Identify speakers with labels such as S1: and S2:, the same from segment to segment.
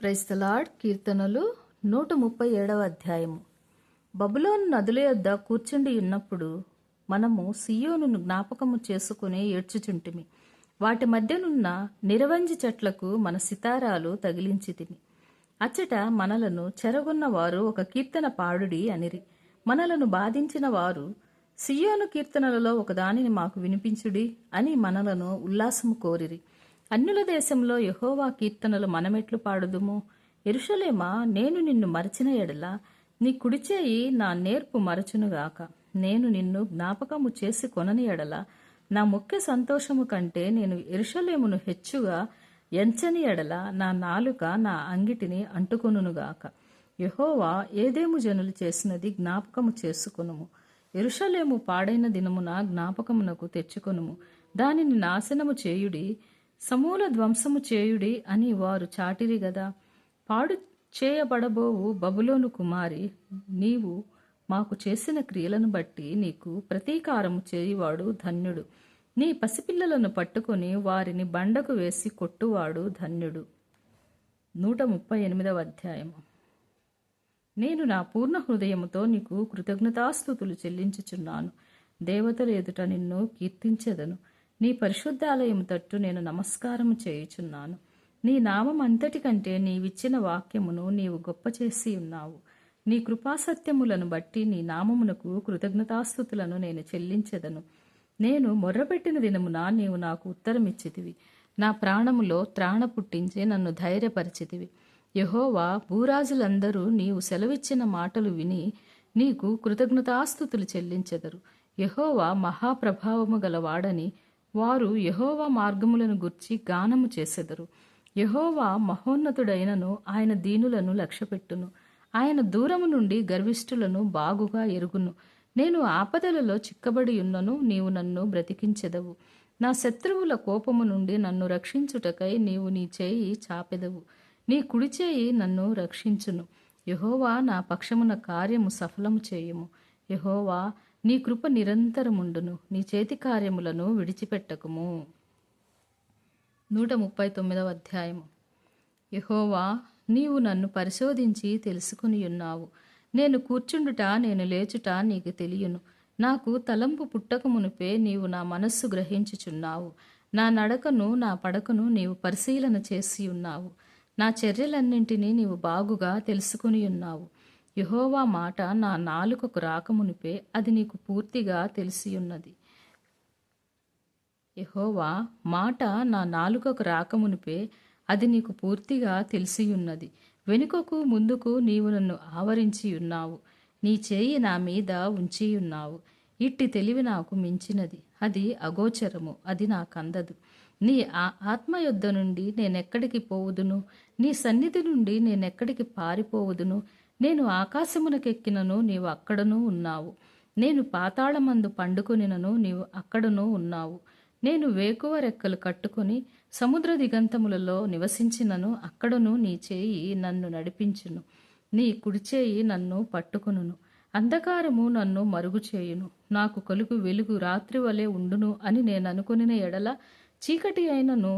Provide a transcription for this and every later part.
S1: Praise the lord. కీర్తనలు 137వ అధ్యాయము. బబులోను నదుల యొద్ద కూర్చుండి ఉన్నప్పుడు మనము సియోనును జ్ఞాపకము చేసుకుని ఏడ్చుచుంటిమి. వాటి మధ్యనున్న నిరవంజి చెట్లకు మన సితారాలు తగిలించితిమి. అచ్చట మనలను చెరగొన్న వారు ఒక కీర్తన పాడుడి అనిరి. మనలను బాధించిన వారు సియోను కీర్తనలలో ఒకదానిని మాకు వినిపించుడి అని మనలను ఉల్లాసము కోరిరి. అన్యుల దేశంలో యెహోవా కీర్తనలు మనమెట్లు పాడుదుము? యెరూషలేమా, నేను నిన్ను మరచిన ఎడల నీ కుడిచేయి నా నేర్పు మరచునుగాక. నేను నిన్ను జ్ఞాపకము చేసి కొనని ఎడల నా ముఖ్య సంతోషము కంటే నేను యెరూషలేమును హెచ్చుగా ఎంచని ఎడల నా నాలుక నా అంగిటిని అంటుకొనుగాక. యెహోవా ఏదేము జనులు చేసినది జ్ఞాపకము చేసుకొనుము. యెరూషలేము పాడైన దినమున జ్ఞాపకమునకు తెచ్చుకొనుము. దానిని నాశనము చేయుడి, సమూల ధ్వంసము చేయుడి అని వారు చాటిరి గదా. పాడు చేయబడబోవు బబులోను కుమారి, నీవు మాకు చేసిన క్రియలను బట్టి నీకు ప్రతీకారము చేయువాడు ధన్యుడు. నీ పసిపిల్లలను పట్టుకొని వారిని బండకు వేసి కొట్టువాడు ధన్యుడు. 138వ అధ్యాయము. నేను నా పూర్ణ హృదయముతో నీకు కృతజ్ఞతాస్తుతులు చెల్లించుచున్నాను. దేవతల ఎదుట నిన్ను కీర్తించెదను. నీ పరిశుద్ధాలయము తట్టు నేను నమస్కారము చేయుచున్నాను. నీ నామం అంతటి కంటే నీవిచ్చిన వాక్యమును నీవు గొప్ప చేసి ఉన్నావు. నీ కృపాసత్యములను బట్టి నీ నామమునకు కృతజ్ఞతాస్తుతులను నేను చెల్లించెదను. నేను మొర్రపెట్టిన దినమున నీవు నాకు ఉత్తరమిచ్చితివి. నా ప్రాణములో త్రాణ పుట్టించి నన్ను ధైర్యపరిచితివి. యెహోవా, భూరాజులందరూ నీవు సెలవిచ్చిన మాటలు విని నీకు కృతజ్ఞతాస్తుతులు చెల్లించెదరు. యెహోవా మహాప్రభావము గలవాడని వారు యెహోవా మార్గములను గుర్చి గానము చేసెదరు. యెహోవా మహోన్నతుడైనను ఆయన దీనులను లక్ష్యపెట్టును. ఆయన దూరము నుండి గర్విష్ఠులను బాగుగా ఎరుగును. నేను ఆపదలలో చిక్కబడి ఉన్నను, నీవు నన్ను బ్రతికించెదవు. నా శత్రువుల కోపము నుండి నన్ను రక్షించుటకై నీవు నీ చేయి చాపెదవు. నీ కుడిచేయి నన్ను రక్షించును. యెహోవా, నా పక్షమున కార్యము సఫలము చేయుము. యెహోవా, నీ కృప నిరంతరముండును. నీ చేతి కార్యములను విడిచిపెట్టకుము. 139వ అధ్యాయము. యెహోవా, నీవు నన్ను పరిశోధించి తెలుసుకుని ఉన్నావు. నేను కూర్చుండుట నేను లేచుట నీకు తెలియను. నాకు తలంపు పుట్టక మునుపే నీవు నా మనస్సు గ్రహించుచున్నావు. నా నడకను నా పడకను నీవు పరిశీలన చేసి ఉన్నావు. నా చర్యలన్నింటినీ నీవు బాగుగా తెలుసుకుని ఉన్నావు. యెహోవా మాట నా నాలుకకు రాకమునిపే అది నీకు పూర్తిగా తెలిసియున్నది. యెహోవా మాట నా నాలుకకు రాకమునిపే అది నీకు పూర్తిగా తెలిసియున్నది. వెనుకకు ముందుకు నీవు నన్ను ఆవరించి ఉన్నావు. నీ చేయి నా మీద ఉంచియున్నావు. ఇట్టి తెలివి నాకు మించినది. అది అగోచరము, అది నాకందదు. నీ ఆత్మ యొద్ద నుండి నేనెక్కడికి పోవుదును? నీ సన్నిధి నుండి నేనెక్కడికి పారిపోవుదును? నేను ఆకాశమునకెక్కినను నీవు అక్కడనూ ఉన్నావు. నేను పాతాళమందు పండుకొనినను నీవు అక్కడనూ ఉన్నావు. నేను వేకువ రెక్కలు కట్టుకొని సముద్ర దిగంతములలో నివసించినను అక్కడను నీ చేయి నన్ను నడిపించును. నీ కుడిచేయి నన్ను పట్టుకొనును. అంధకారము నన్ను మరుగు చేయును. నాకు కలుగు వెలుగు రాత్రి వలె ఉండును అని నేను అనుకొనిన ఎడల చీకటి అయినను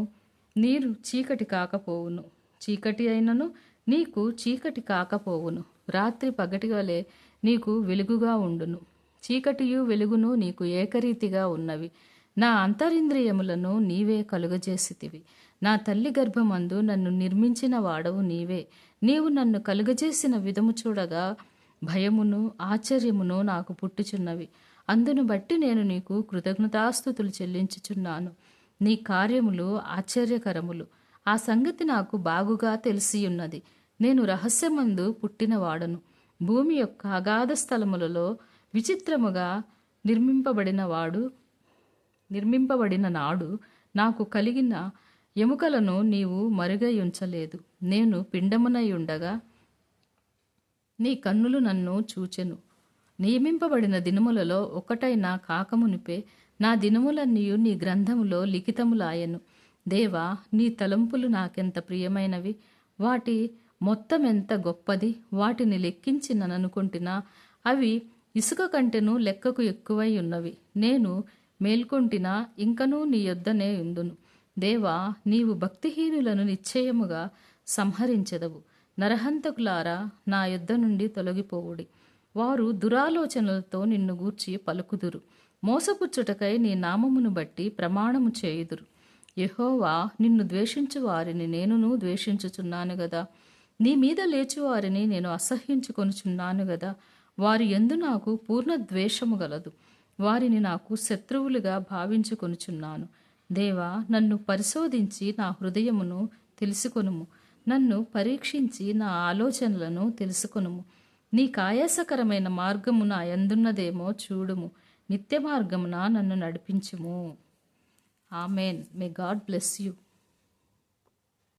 S1: నీరు చీకటి కాకపోవును. చీకటి అయినను నీకు చీకటి కాకపోవును. రాత్రి పగటి వలె నీకు వెలుగుగా ఉండును. చీకటియు వెలుగును నీకు ఏకరీతిగా ఉన్నవి. నా అంతరింద్రియములను నీవే కలుగజేసితివి. నా తల్లి గర్భమందు నన్ను నిర్మించిన వాడవు నీవే. నీవు నన్ను కలుగజేసిన విధము చూడగా భయమును ఆశ్చర్యమును నాకు పుట్టుచున్నవి. అందును బట్టి నేను నీకు కృతజ్ఞతాస్తుతులు చెల్లించుచున్నాను. నీ కార్యములు ఆశ్చర్యకరములు. ఆ సంగతి నాకు బాగుగా తెలిసియున్నది. నేను రహస్యమందు పుట్టినవాడను. భూమి యొక్క అగాధ స్థలములలో విచిత్రముగా నిర్మింపబడిన నాడు నాకు కలిగిన ఎముకలను నీవు మరుగై ఉంచలేదు. నేను పిండమునై ఉండగా నీ కన్నులు నన్ను చూచెను. నియమింపబడిన దినములలో ఒకటైనా కాకమునిపే నా దినములన్నీయు నీ గ్రంథములో లిఖితములాయెను. దేవా, నీ తలంపులు నాకెంత ప్రియమైనవి. వాటి మొత్తం ఎంత గొప్పది. వాటిని లెక్కించిననుకుంటున్నా అవి ఇసుక కంటెను లెక్కకు ఎక్కువై ఉన్నవి. నేను మేల్కొంటినా ఇంకనూ నీ యొద్దనే ఉందును. దేవా, నీవు భక్తిహీనులను నిశ్చయముగా సంహరించెదవు. నరహంతకులారా, నా యొద్ద నుండి తొలగిపోవుడి. వారు దురాలోచనలతో నిన్ను గూర్చి పలుకుదురు. మోసపుచ్చుటకై నీ నామమును బట్టి ప్రమాణము చేయుదురు. యెహోవా, నిన్ను ద్వేషించు వారిని నేనును ద్వేషించుచున్నాను గదా. నీ మీద లేచువారిని నేను అసహ్యించుకొనుచున్నాను గదా. వారి యందు నాకు పూర్ణ ద్వేషము గలదు. వారిని నాకు శత్రువులుగా భావించుకొనుచున్నాను. దేవా, నన్ను పరిశోధించి నా హృదయమును తెలుసుకొనుము. నన్ను పరీక్షించి నా ఆలోచనలను తెలుసుకొనుము. నీ కాయాసకరమైన మార్గము నా యందున్నదేమో చూడుము. నిత్య మార్గమున నన్ను నడిపించుము. Amen. May God bless you.